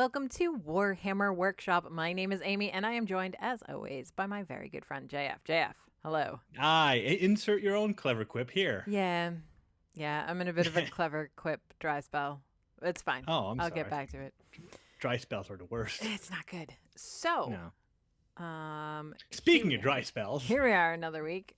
welcome to Warhammer Workshop. My name is Amy, and I am joined, as always, by my very good friend JF. JF, hello. Insert your own clever quip here. Yeah, I'm in a bit of a clever quip dry spell. It's fine. Oh, I'm I'll get sorry. back to it. Dry spells are the worst. It's not good. So, No. here Speaking we of are. dry spells, Here we are, another week.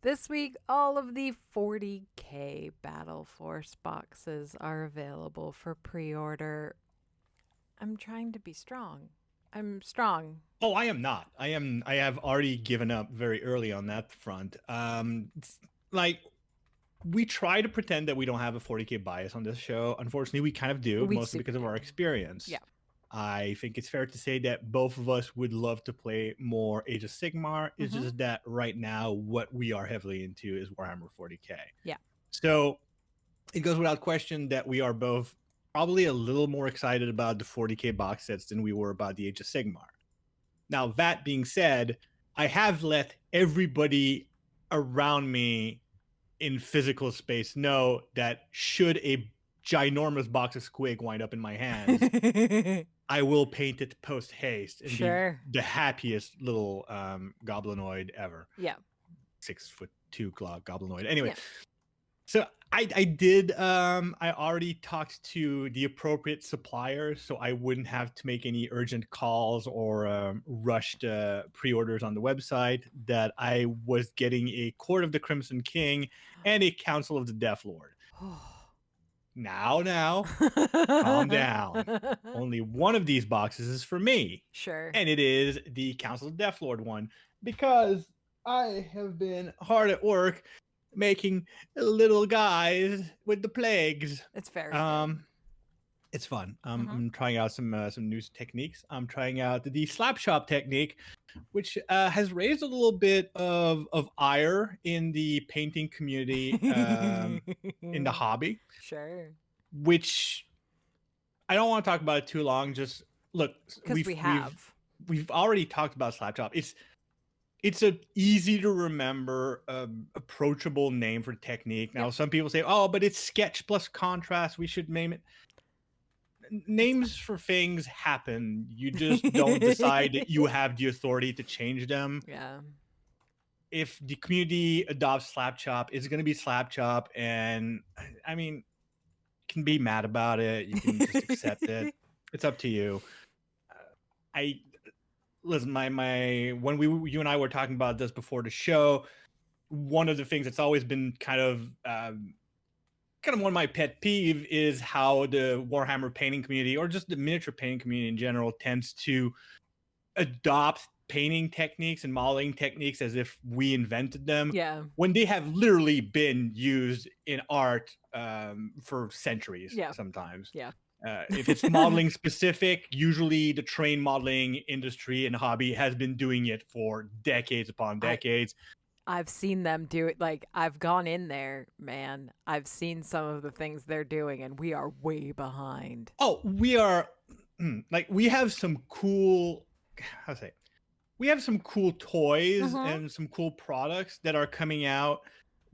This week, all of the 40k Battle Force boxes are available for pre-order. I'm trying to be strong. I'm strong. oh, I am not. I have already given up very early on that front. Like we try to pretend that we don't have a 40k bias on this show. Unfortunately, we kind of do, We mostly because of do. our experience. Yeah. I think it's fair to say that both of us would love to play more Age of Sigmar. It's just that right now, what we are heavily into is Warhammer 40k. Yeah. So it goes without question that we are both probably a little more excited about the 40k box sets than we were about the Age of Sigmar. Now, that being said, I have let everybody around me in physical space know that should a ginormous box of squig wind up in my hands, I will paint it post haste and Sure. be the happiest little goblinoid ever. Yeah. 6'2" goblinoid. Anyway, Yeah. so I did I already talked to the appropriate suppliers, so I wouldn't have to make any urgent calls or rushed pre-orders on the website, that I was getting a Court of the Crimson King and a Council of the Death Lord. Now, calm down. Only one of these boxes is for me. Sure. And it is the Council of Death Lord one, because I have been hard at work making little guys with the plagues. It's very good. It's fun. I'm trying out some new techniques. I'm trying out the slap shop technique, which has raised a little bit of ire in the painting community, in the hobby. Sure. Which I don't want to talk about it too long. Just look, Because we've already talked about slap shop. It's an easy to remember, approachable name for technique. Now, some people say, "Oh, but it's sketch plus contrast. We should name it." Names for things happen. You just don't decide that you have the authority to change them. Yeah. If the community adopts slap chop, it's going to be slap chop, and I mean, you can be mad about it. You can just accept it. It's up to you. Listen, when you and I were talking about this before the show, one of the things that's always been kind of one of my pet peeve is how the Warhammer painting community, or just the miniature painting community in general, tends to adopt painting techniques and modeling techniques as if we invented them. Yeah. When they have literally been used in art for centuries. Yeah. Sometimes. Yeah. If it's modeling specific, usually the train modeling industry and hobby has been doing it for decades upon decades. I've seen them do it. Like, I've gone in there, man. I've seen some of the things they're doing, and we are way behind. Oh, we are we have some cool, we have some cool toys and some cool products that are coming out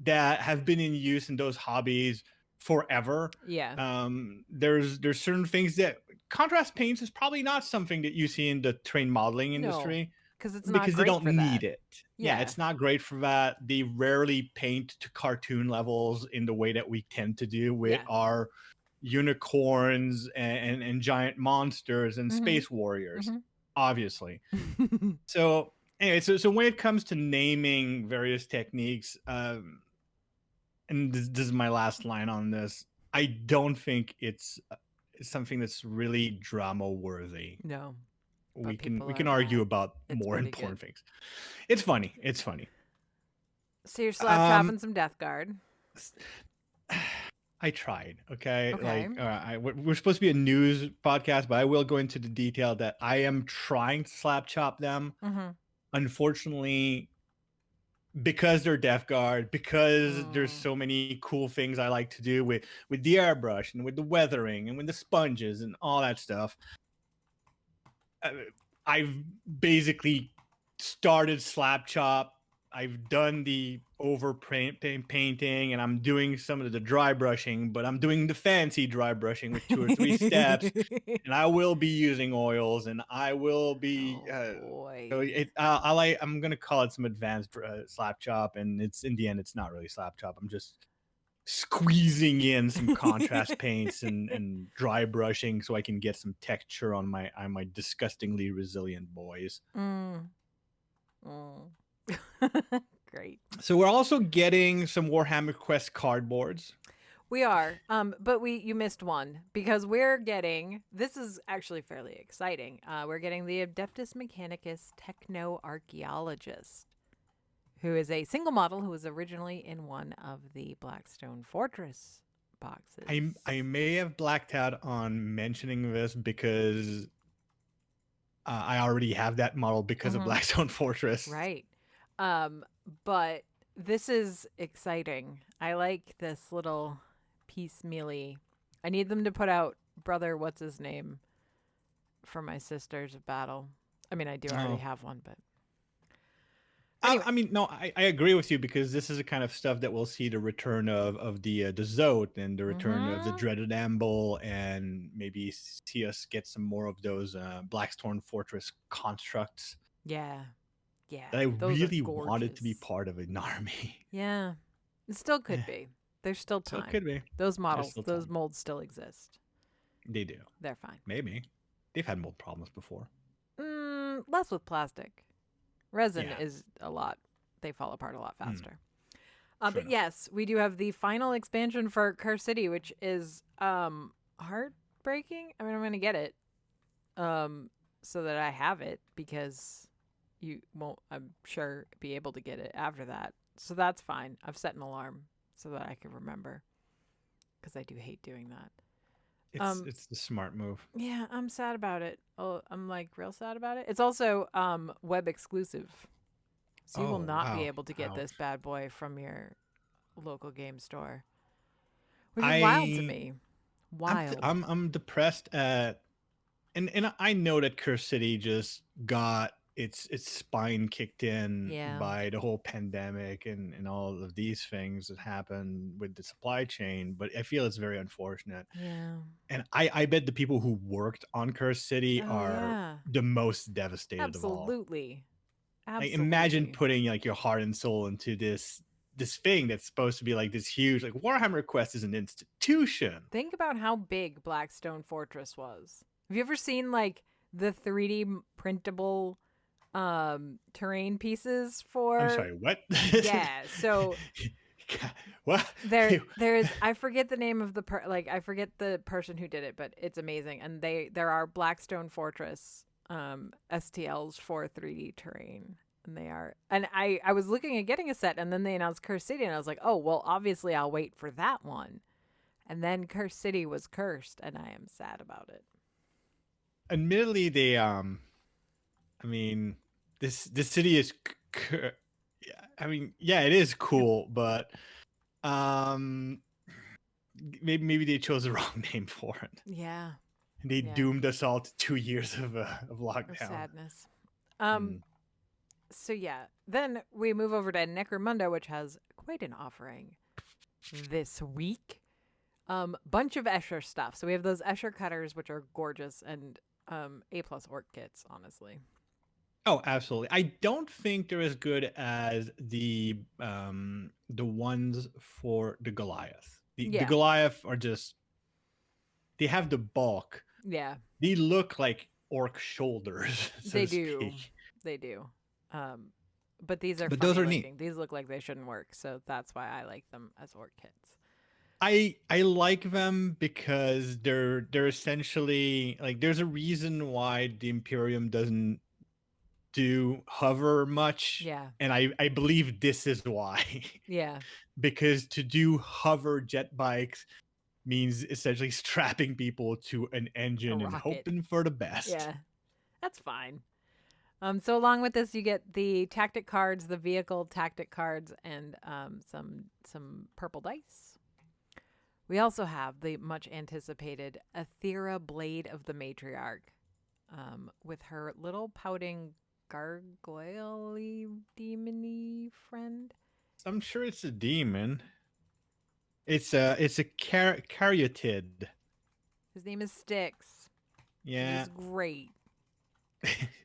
that have been in use in those hobbies forever. Yeah. There's certain things that contrast paints is probably not something that you see in the train modeling industry. Because it's not because they great don't for need that. it. Yeah, it's not great for that. They rarely paint to cartoon levels in the way that we tend to do with our unicorns and giant monsters and space warriors, obviously. So anyway, so when it comes to naming various techniques, and this is my last line on this, I don't think it's something that's really drama worthy. No. We can argue about more important things. It's funny. So you're slap chopping some Death Guard. I tried. Okay. Like, we're supposed to be a news podcast, but I will go into the detail that I am trying to slap chop them. Unfortunately, because they're Death Guard, because there's so many cool things I like to do with the airbrush and with the weathering and with the sponges and all that stuff. I've basically started slap chop I've done the painting and I'm doing some of the dry brushing, but I'm doing the fancy dry brushing with 2 or 3 steps, and I will be using oils, and I will be. Oh boy. So I'm gonna call it some advanced slap chop, and it's in the end it's not really slap chop. I'm just squeezing in some contrast paints and dry brushing so I can get some texture on my disgustingly resilient boys. Mm. Mm. Great. So we're also getting some Warhammer Quest cardboards. We are, but you missed one because we're getting. This is actually fairly exciting. We're getting the Adeptus Mechanicus Techno Archaeologist, who is a single model who was originally in one of the Blackstone Fortress boxes. I may have blacked out on mentioning this because I already have that model because of Blackstone Fortress. Right. But this is exciting. I like this little piecemealy. I need them to put out Brother What's His Name for my Sisters of Battle. I mean, I do already have one, but anyway. I mean, no, I agree with you because this is the kind of stuff that we'll see the return of the Zote and the return of the Dreaded Amble, and maybe see us get some more of those Blackstone Fortress constructs. Yeah. Yeah. That I really wanted to be part of an army. Yeah. It still could be. There's still time. Still could be. Those models, those molds still exist. They do. They're fine. Maybe. They've had mold problems before. Less with plastic. Resin is a lot. They fall apart a lot faster. But yes, we do have the final expansion for Curse City, which is heartbreaking. I mean, I'm going to get it so that I have it because you won't, I'm sure, be able to get it after that. So that's fine. I've set an alarm so that I can remember because I do hate doing that. It's the smart move. Yeah, I'm sad about it. Oh, I'm like real sad about it. It's also web exclusive. So you will not be able to get this bad boy from your local game store. Which is wild to me. Wild. I'm depressed at and I know that Curse City just got its spine kicked in by the whole pandemic and all of these things that happened with the supply chain, but I feel it's very unfortunate. Yeah. And I bet the people who worked on Curse City are the most devastated of all. Absolutely. Like, imagine putting like your heart and soul into this thing that's supposed to be like this huge, like Warhammer Quest is an institution. Think about how big Blackstone Fortress was. Have you ever seen like the 3D printable terrain pieces for? I'm sorry, what? Yeah, so what? There's I forget the name of I forget the person who did it, but it's amazing. And there are Blackstone Fortress STLs for 3D terrain. And they are, and I was looking at getting a set, and then they announced Curse City, and I was like, oh well, obviously I'll wait for that one. And then Curse City was cursed, and I am sad about it. Admittedly, they I mean, this city is I mean, yeah, it is cool, but maybe they chose the wrong name for it. Yeah. They doomed us all to 2 years of lockdown. Of sadness. So yeah, then we move over to Necromunda, which has quite an offering this week. Bunch of Escher stuff. So we have those Escher cutters, which are gorgeous, and A+ orc kits, honestly. Oh, absolutely. I don't think they're as good as the ones for the Goliath. The Goliath are just, they have the bulk. Yeah. They look like orc shoulders. They do. They do. But these are, but those are neat. These look like they shouldn't work, so that's why I like them as orc kits. I like them because they're essentially like, there's a reason why the Imperium doesn't do hover much. Yeah. And I believe this is why. Yeah. Because to do hover jet bikes means essentially strapping people to an engine and hoping for the best. Yeah. That's fine. So along with this, you get the tactic cards, the vehicle tactic cards, and some purple dice. We also have the much anticipated Aethera Blade of the Matriarch, with her little pouting gargoyle demony friend. I'm sure it's a demon. It's a caryatid. His name is Styx. Yeah. He's great.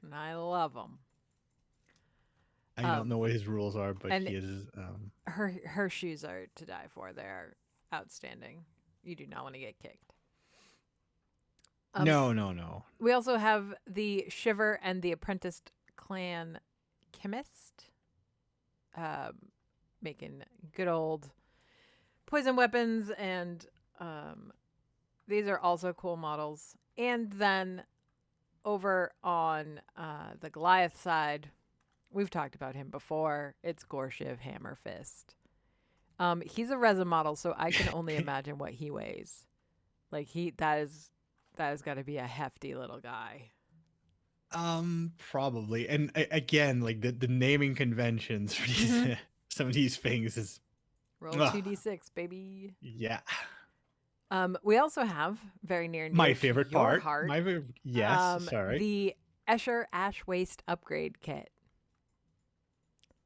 And I love him. I don't know what his rules are, but he is. Her shoes are to die for. They're outstanding. You do not want to get kicked. No. We also have the Shiver and the Apprenticed Clan Chemist, making good old poison weapons, and these are also cool models. And then over on the Goliath side, we've talked about him before. It's Gorshiv Hammerfist. He's a resin model, so I can only imagine what he weighs. Like that has got to be a hefty little guy. Probably. And again, like the naming conventions for these, some of these things is roll 2d6, baby. Yeah. We also have very near and dear my favorite to your part. heart. Yes, sorry. The Escher Ash Waste upgrade kit.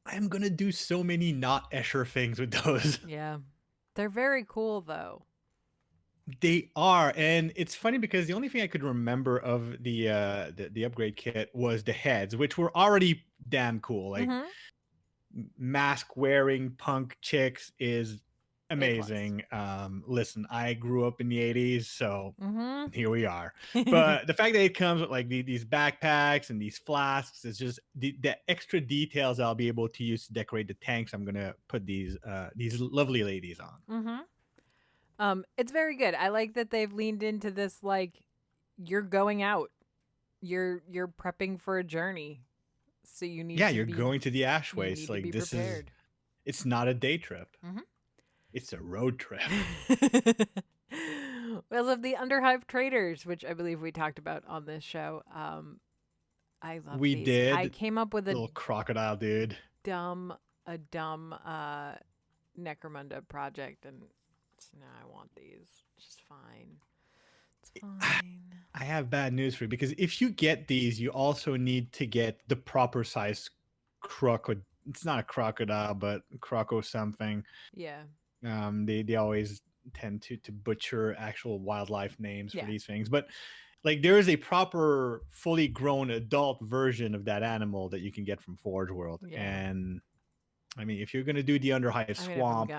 I'm gonna do so many not Escher things with those. Yeah, they're very cool though. They are, and it's funny because the only thing I could remember of the upgrade kit was the heads, which were already damn cool. Like mask wearing punk chicks is amazing. Listen, I grew up in the 80s, so here we are. But the fact that it comes with like these backpacks and these flasks is just the extra details I'll be able to use to decorate the tanks. I'm gonna put these lovely ladies on. It's very good. I like that they've leaned into this, like, you're going out, you're prepping for a journey, so you need you're going to the Ash Waste. Like this prepared. It's not a day trip. It's a road trip. We also have the Underhive Traders, which I believe we talked about on this show. I love we these. did. I came up with a little crocodile dude. Dumb Necromunda project, and so now I want these. It's just fine. It's fine. I have bad news for you, because if you get these, you also need to get the proper size crocodile. It's not a crocodile, but croco something. Yeah. They always tend to butcher actual wildlife names for these things, but like there is a proper fully grown adult version of that animal that you can get from Forge World. And I mean, if you're gonna do the Underhive Swamp,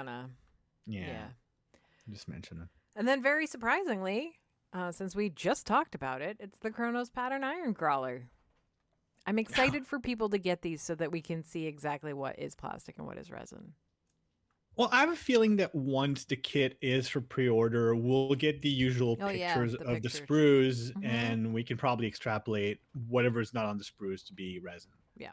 just mention it. And then very surprisingly, since we just talked about it, it's the Chronos Pattern Ironcrawler. I'm excited for people to get these so that we can see exactly what is plastic and what is resin. Well, I have a feeling that once the kit is for pre-order, we'll get the usual pictures of the sprues, and we can probably extrapolate whatever is not on the sprues to be resin. Yeah.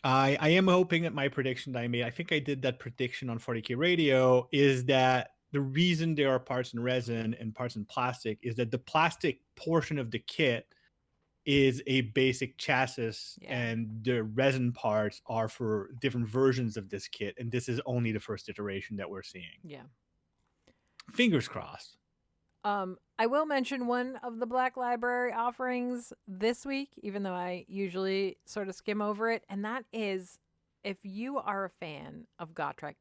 I am hoping that my prediction that I made, I think I did that prediction on 40K Radio, is that the reason there are parts in resin and parts in plastic is that the plastic portion of the kit is a basic chassis, and the resin parts are for different versions of this kit, and this is only the first iteration that we're seeing. Yeah. Fingers crossed. I will mention one of the Black Library offerings this week, even though I usually sort of skim over it, and that is, if you are a fan of Gotrek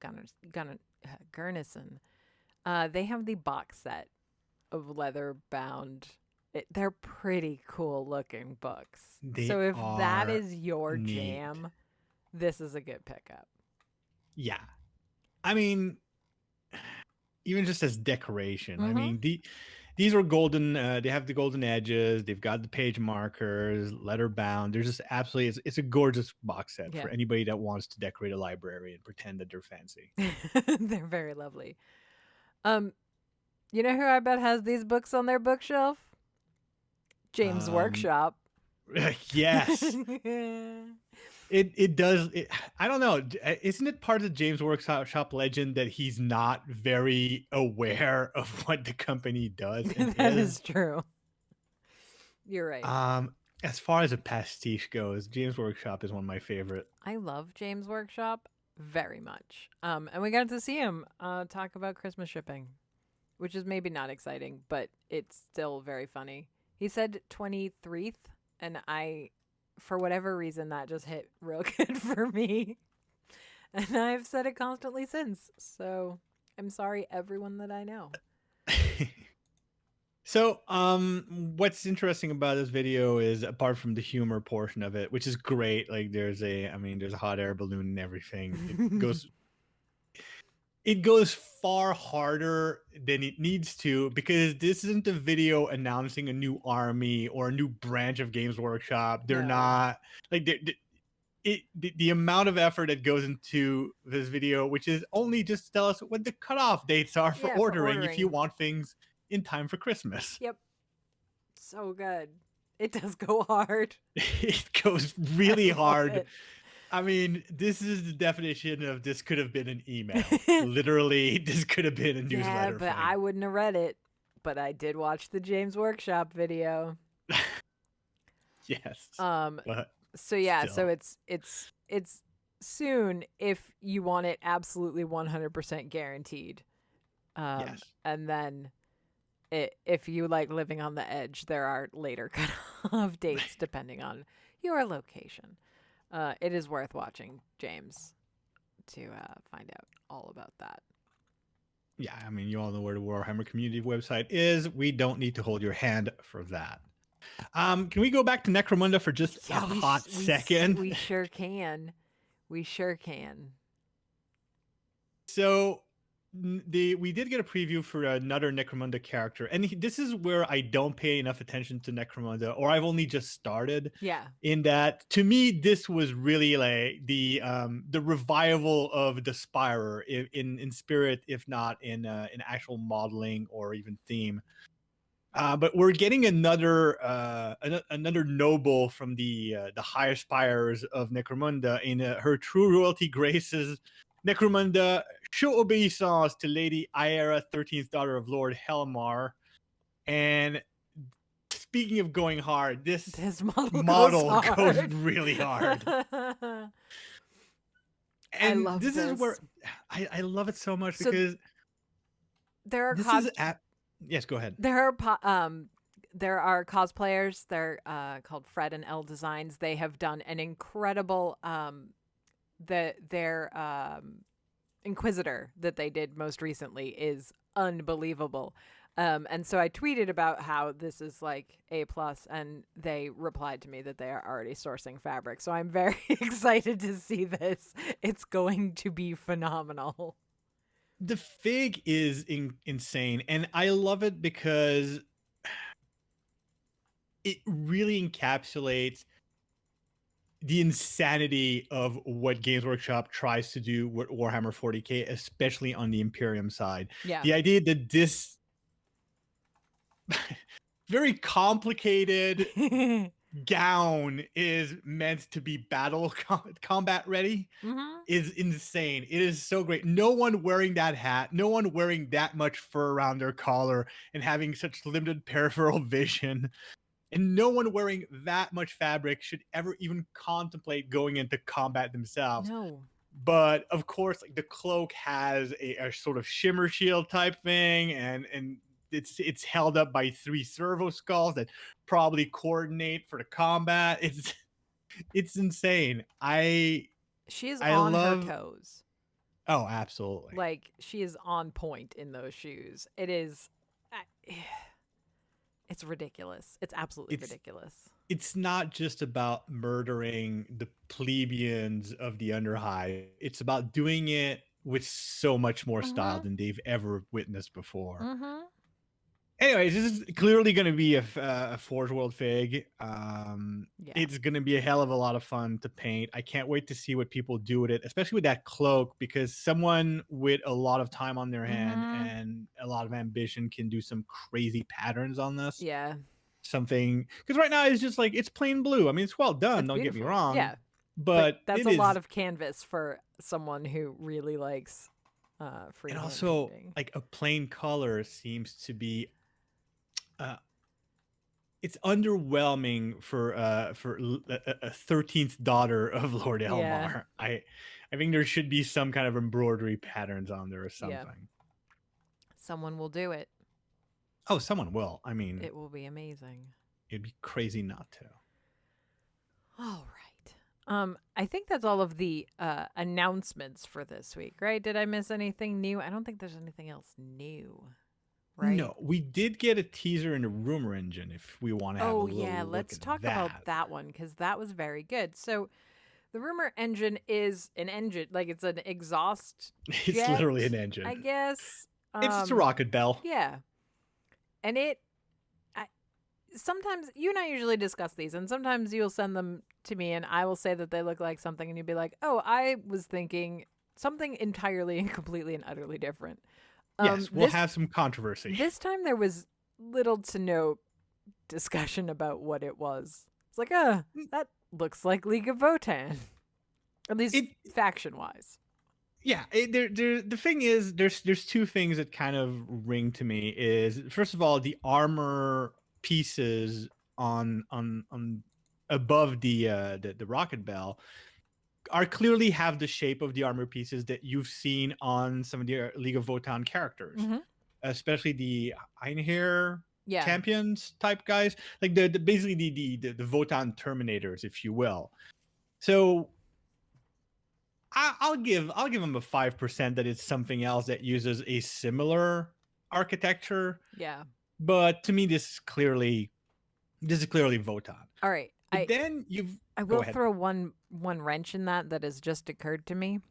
Gunnison, they have the box set of leather-bound. They're pretty cool looking books. So if that is your jam, this is a good pickup. Yeah. I mean, even just as decoration, I mean, these are golden. They have the golden edges. They've got the page markers, leather bound. They're just absolutely, it's a gorgeous box set for anybody that wants to decorate a library and pretend that they're fancy. They're very lovely. You know who I bet has these books on their bookshelf? James Workshop. Yes. It does. I don't know. Isn't it part of the James Workshop legend that he's not very aware of what the company does? That is true. You're right. As far as a pastiche goes, James Workshop is one of my favorite. I love James Workshop very much. And we got to see him talk about Christmas shipping, which is maybe not exciting, but it's still very funny. He said 23th, and I for whatever reason, that just hit real good for me. And I've said it constantly since. So I'm sorry, everyone that I know. So, what's interesting about this video is, apart from the humor portion of it, which is great, like there's a hot air balloon and everything. It goes far harder than it needs to, because this isn't a video announcing a new army or a new branch of Games Workshop. They're not like the amount of effort that goes into this video, which is only just to tell us what the cutoff dates are for ordering if you want things in time for Christmas. Yep. So good. It does go hard. It goes really hard. I mean, this is the definition of this could have been an email. Literally, this could have been a newsletter. Yeah, but I wouldn't have read it. But I did watch the James Workshop video. Yes. So yeah, so it's soon if you want it absolutely 100% guaranteed. Yes. And then if you like living on the edge, there are later cutoff dates depending on your location. It is worth watching, James, to find out all about that. Yeah, I mean, you all know where the Warhammer community website is. We don't need to hold your hand for that. Can we go back to Necromunda for just a hot second? We sure can. We sure can. So we did get a preview for another Necromunda character, and this is where I don't pay enough attention to Necromunda, or I've only just started. Yeah. In that, to me, this was really like the revival of the Spirer in spirit, if not in actual modeling or even theme. But we're getting another noble from the higher spires of Necromunda in her true royalty graces. Necromunda, show obeisance to Lady Iera, 13th daughter of Lord Helmar. And speaking of going hard, this model goes really hard. And I love this. Is where I love it so much, because there are yes, go ahead. There are cosplayers. They're called Fred and L Designs. They have done an incredible their Inquisitor that they did most recently is unbelievable. And so I tweeted about how this is like A+, and they replied to me that they are already sourcing fabric. So I'm very excited to see this. It's going to be phenomenal. The fig is insane, and I love it because it really encapsulates the insanity of what Games Workshop tries to do with Warhammer 40k, especially on the Imperium side. Yeah. The idea that this very complicated gown is meant to be battle combat ready is insane. It is so great. No one wearing that hat, no one wearing that much fur around their collar and having such limited peripheral vision, and no one wearing that much fabric should ever even contemplate going into combat themselves. No. But of course, like, the cloak has a sort of shimmer shield type thing, and it's held up by 3 servo skulls that probably coordinate for the combat. It's insane. She is on her toes. Oh, absolutely. Like, she is on point in those shoes. It is it's ridiculous. It's absolutely ridiculous. It's not just about murdering the plebeians of the Underhive. It's about doing it with so much more style than they've ever witnessed before. Anyways, this is clearly going to be a Forge World fig. It's going to be a hell of a lot of fun to paint. I can't wait to see what people do with it, especially with that cloak, because someone with a lot of time on their hand and a lot of ambition can do some crazy patterns on this. Yeah. Something, because right now it's just like, it's plain blue. I mean, it's well done. Don't get me wrong. Yeah. But that's a lot of canvas for someone who really likes free. And also, like, a plain color seems to be it's underwhelming for a 13th daughter of Lord Elmar. I think there should be some kind of embroidery patterns on there or something. Yeah. Someone will do it. Oh, someone will. I mean, it will be amazing. It'd be crazy not to. All right. I think that's all of the announcements for this week, right? Did I miss anything new? I don't think there's anything else new, right? No, we did get a teaser in the rumor engine if we want to have a Oh little yeah, look let's at talk about that. that one because that was very good. So the rumor engine is an engine, like it's an exhaust It's literally jet, an engine. I guess. It's just a rocket bell. Yeah, and I, sometimes you and I usually discuss these, and sometimes you'll send them to me, and I will say that they look like something, and you'll be like, "Oh, I was thinking something entirely and completely and utterly different." Yes, we'll have some controversy. This time there was little to no discussion about what it was. It's like, that looks like League of Votan, at least faction wise. Yeah, the thing is, there's two things that kind of ring to me. Is first of all, the armor pieces on above the rocket bell are clearly have the shape of the armor pieces that you've seen on some of the League of Votan characters, especially the Einherjar champions type guys, like the basically the Votan Terminators, if you will. So I'll give them a 5% that it's something else that uses a similar architecture. Yeah. But to me, this is clearly Votan. All right. But I will throw one wrench in that has just occurred to me,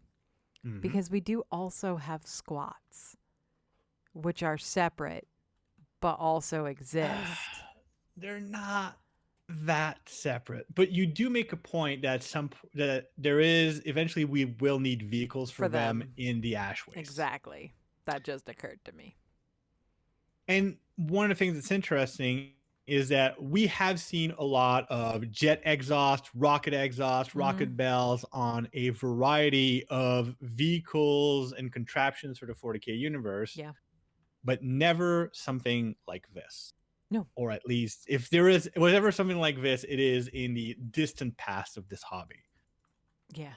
because we do also have squats, which are separate but also exist. They're not that separate, but you do make a point that that there is eventually we will need vehicles for them in the Ashways. Exactly. That just occurred to me. And one of the things that's interesting is that we have seen a lot of jet exhaust, rocket bells on a variety of vehicles and contraptions for the 40K universe. Yeah. But never something like this. No. Or at least if there is whatever something like this, it is in the distant past of this hobby. Yeah.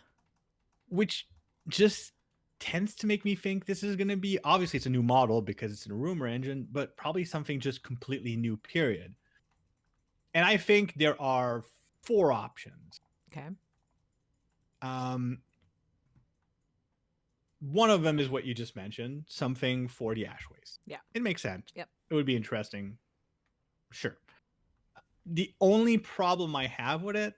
Which just tends to make me think this is going to be, obviously it's a new model because it's in a rumor engine, but probably something just completely new, period. And I think there are 4 options. Okay. One of them is what you just mentioned, something for the Ashways. Yeah. It makes sense. Yep. It would be interesting. Sure. The only problem I have with it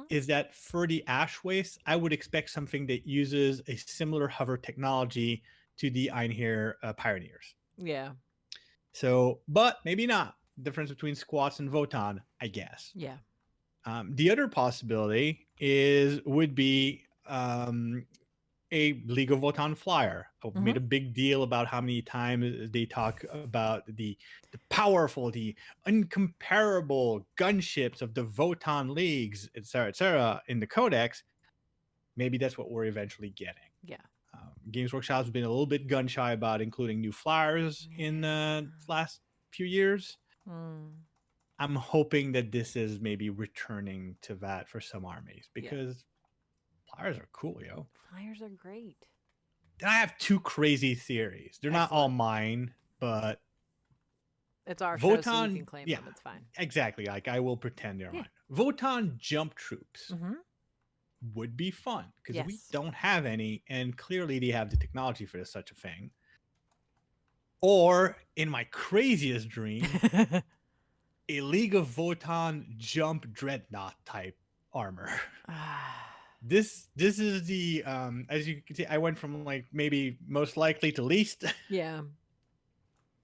is that for the Ashways, I would expect something that uses a similar hover technology to the Einherjar Pioneers. Yeah. So, but maybe not. Difference between squats and Votan, I guess. Yeah. The other possibility would be a League of Votan flyer. I made a big deal about how many times they talk about the powerful, the incomparable gunships of the Votan leagues, etc., in the Codex. Maybe that's what we're eventually getting. Yeah. Games Workshop's been a little bit gun shy about including new flyers in the last few years. I'm hoping that this is maybe returning to that for some armies, because flyers are cool, yo. Flyers are great. Then I have 2 crazy theories. They're not all mine, but it's our show, so you can claim them. It's fine. Exactly. Like, I will pretend they're mine. Votan jump troops would be fun, because we don't have any, and clearly they have the technology for such a thing. Or, in my craziest dream, a League of Votan jump dreadnought type armor. This is the as you can see, I went from like maybe most likely to least. Yeah.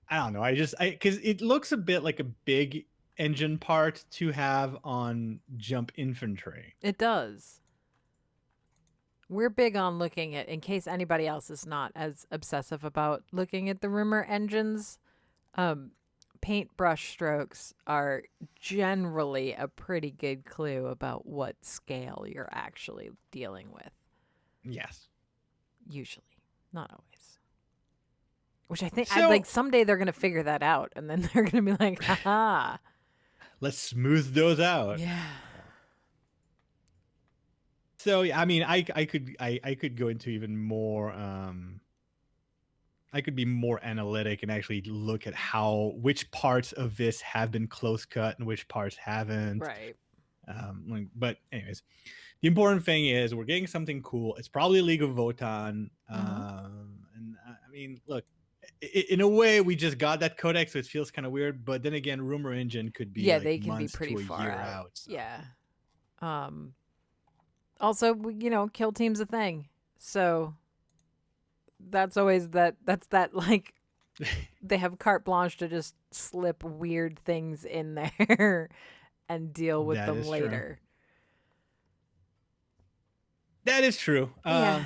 I don't know. Because it looks a bit like a big engine part to have on jump infantry. It does. We're big on looking at, in case anybody else is not as obsessive about looking at the rumor engines, paintbrush strokes are generally a pretty good clue about what scale you're actually dealing with. Yes. Usually. Not always. Which I think, like, someday they're going to figure that out, and then they're going to be like, haha. Let's smooth those out. Yeah. So, I mean, I could go into even more... I could be more analytic and actually look at which parts of this have been close cut and which parts haven't. Right. But anyways, the important thing is we're getting something cool. It's probably League of Votan. And I mean, look, in a way, we just got that codex, so it feels kind of weird. But then again, Rumor Engine could be like they can be months pretty to a far year out. out. So. Yeah. Also, kill team's a thing, so that's always that's that like they have carte blanche to just slip weird things in there and deal with them later. True. That is true. Yeah.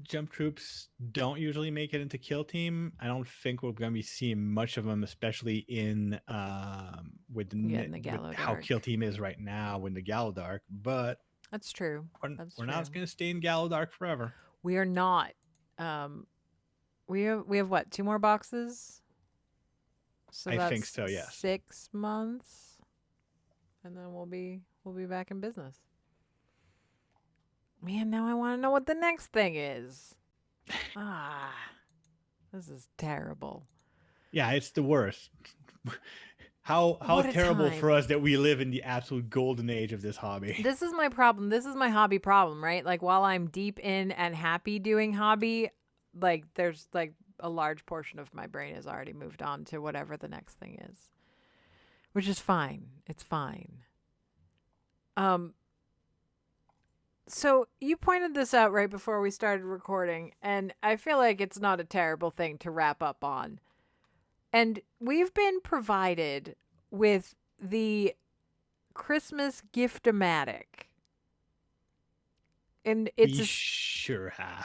Jump troops don't usually make it into kill team. I don't think we're going to be seeing much of them, especially in with how kill team is right now with the Galadark. But that's true. We're not going to stay in Galadark forever. We are not. We have what, 2 more boxes? So I think so. Yes. 6 months, and then we'll be back in business. Man, now I want to know what the next thing is. This is terrible. Yeah, it's the worst. How terrible for us that we live in the absolute golden age of this hobby. This is my problem. This is my hobby problem, right? Like, while I'm deep in and happy doing hobby, like, there's like a large portion of my brain has already moved on to whatever the next thing is, which is fine. It's fine. So you pointed this out right before we started recording, and I feel like it's not a terrible thing to wrap up on. And we've been provided with the Christmas Gift-O-Matic. And sure have.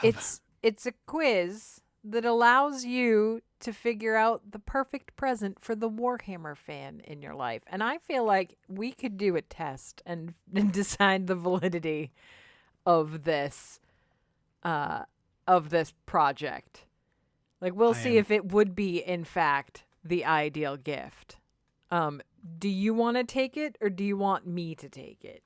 It's a quiz that allows you to figure out the perfect present for the Warhammer fan in your life. And I feel like we could do a test and decide the validity of this project. Like, we'll see if it would be in fact the ideal gift. Do you want to take it, or do you want me to take it?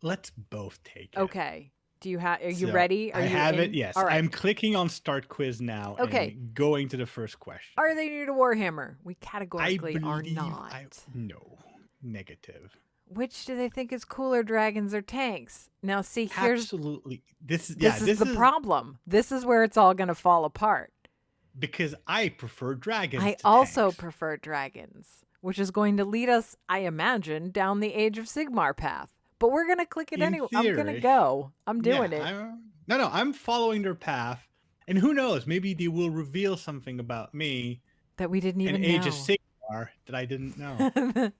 Let's both take it. Okay. Are you ready? I have it. Yes. Right. I'm clicking on start quiz now. Okay. And going to the first question. Are they new to Warhammer? We categorically are not. No. Negative. Which do they think is cooler, dragons or tanks? Now, see, here's absolutely this is the problem. This is where it's all going to fall apart. Because I prefer dragons. I also prefer dragons, which is going to lead us, I imagine, down the Age of Sigmar path. But we're going to click it anyway. I'm going to go. I'm doing it. I'm following their path. And who knows? Maybe they will reveal something about me that we didn't even know. Age of Sigmar that I didn't know.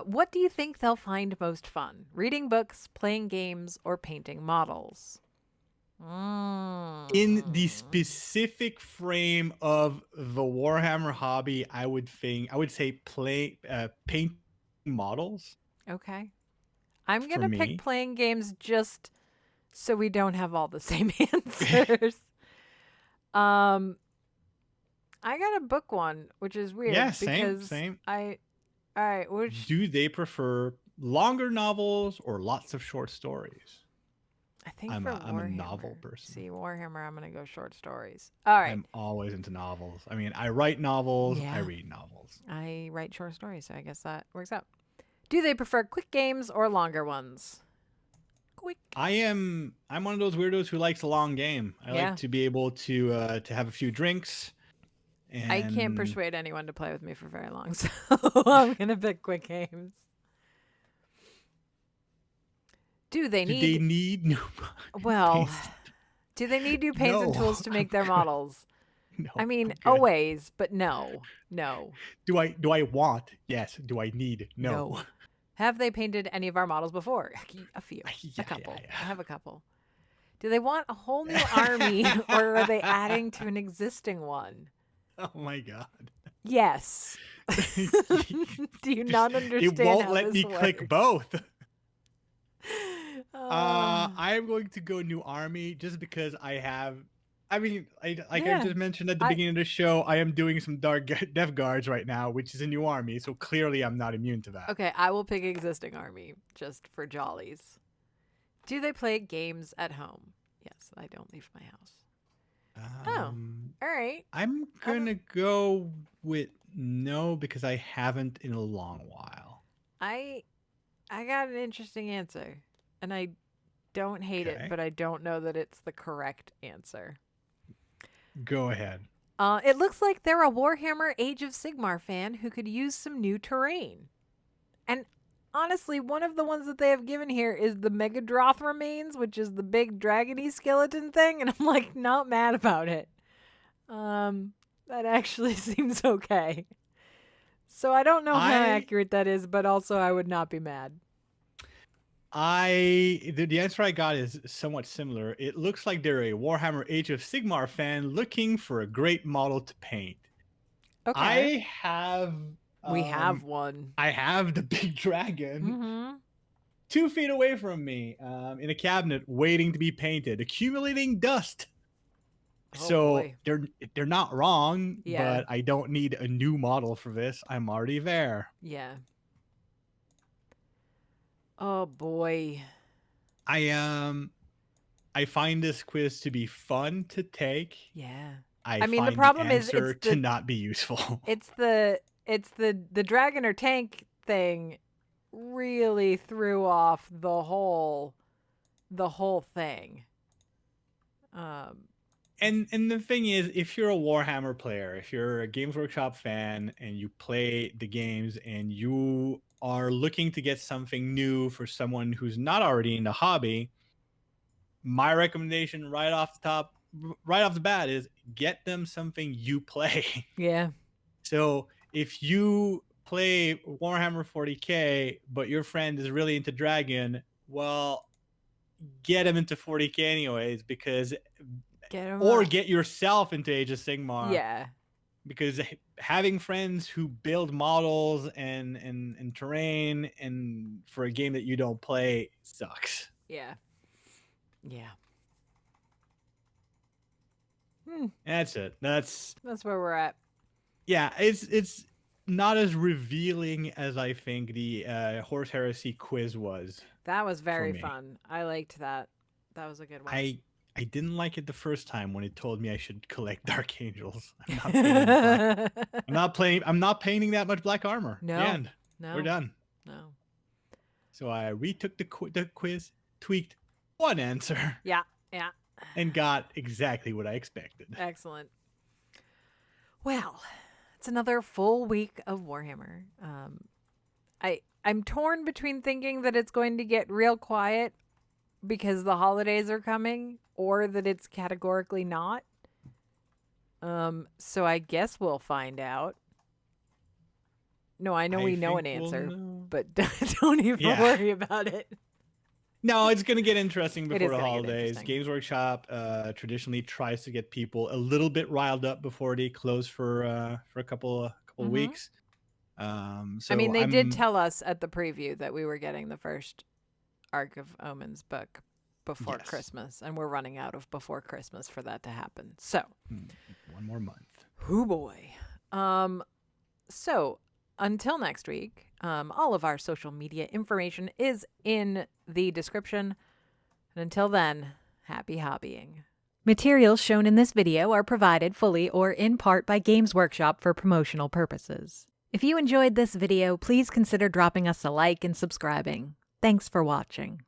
What do you think they'll find most fun? Reading books, playing games, or painting models? In the specific frame of the Warhammer hobby, I would say paint models. Okay. I'm going to pick playing games just so we don't have all the same answers. I got a book one, which is weird. Yeah, because same. All right, do they prefer longer novels or lots of short stories? I think I'm a novel person. See, Warhammer, I'm going to go short stories. All right. I'm always into novels. I mean, I write novels. Yeah. I read novels. I write short stories, so I guess that works out. Do they prefer quick games or longer ones? Quick. I'm one of those weirdos who likes a long game. I like to be able to have a few drinks. And I can't persuade anyone to play with me for very long, so I'm going to pick quick games. Do they need new do they need new paints and tools to make their models? No. I mean, always, but no. Do I want? Yes. Do I need? No. Have they painted any of our models before? A few. A couple. Yeah. I have a couple. Do they want a whole new army, or are they adding to an existing one? Oh my God. Yes. Do you not understand? It won't let me click both. I'm going to go new army just because I have. I mean, I just mentioned at the beginning of the show, I am doing some Dark Death Guards right now, which is a new army. So clearly, I'm not immune to that. Okay, I will pick existing army just for jollies. Do they play games at home? Yes, I don't leave my house. All right. I'm gonna go with no because I haven't in a long while. I I got an interesting answer, and I don't hate it, but I don't know that it's the correct answer. Go ahead. It looks like they're a Warhammer Age of Sigmar fan who could use some new terrain. And honestly, one of the ones that they have given here is the Megadroth remains, which is the big dragony skeleton thing, and I'm like not mad about it. That actually seems okay. So I don't know how accurate that is, but also I would not be mad. The answer I got is somewhat similar. It looks like they're a Warhammer Age of Sigmar fan looking for a great model to paint. Okay. We have one. I have the big dragon 2 feet away from me in a cabinet waiting to be painted, accumulating dust. Boy. They're not wrong, but I don't need a new model for this. I'm already there. Yeah. Oh boy. I find this quiz to be fun to take. Yeah. I mean the problem is it's to not be useful. It's the dragon or tank thing really threw off the whole thing. And the thing is, if you're a Warhammer player, if you're a Games Workshop fan and you play the games and you are looking to get something new for someone who's not already in the hobby, my recommendation right off the bat is get them something you play. Yeah. So if you play Warhammer 40K, but your friend is really into Dragon, well, get him into 40K anyways, because get yourself into Age of Sigmar. Yeah. Because having friends who build models and terrain and for a game that you don't play sucks. Yeah. Yeah. That's it. That's where we're at. Yeah, it's not as revealing as I think the Horse Heresy quiz was. That was very fun. I liked that. That was a good one. I didn't like it the first time when it told me I should collect Dark Angels. I'm not painting that much black armor. No. The end. No. We're done. No. So I retook the quiz, tweaked one answer. Yeah. Yeah. And got exactly what I expected. Excellent. Well, it's another full week of Warhammer. I'm torn between thinking that it's going to get real quiet because the holidays are coming, or that it's categorically not. So I guess we'll find out. No, I know we know an answer, but don't even worry about it. No, it's going to get interesting before the holidays. Games Workshop traditionally tries to get people a little bit riled up before they close for a couple weeks. So they did tell us at the preview that we were getting the first Arc of Omens book before Christmas, and we're running out of before Christmas for that to happen. So 1 more month. Oh boy. So until next week, all of our social media information is in the description. And until then, happy hobbying. Materials shown in this video are provided fully or in part by Games Workshop for promotional purposes. If you enjoyed this video, please consider dropping us a like and subscribing. Thanks for watching.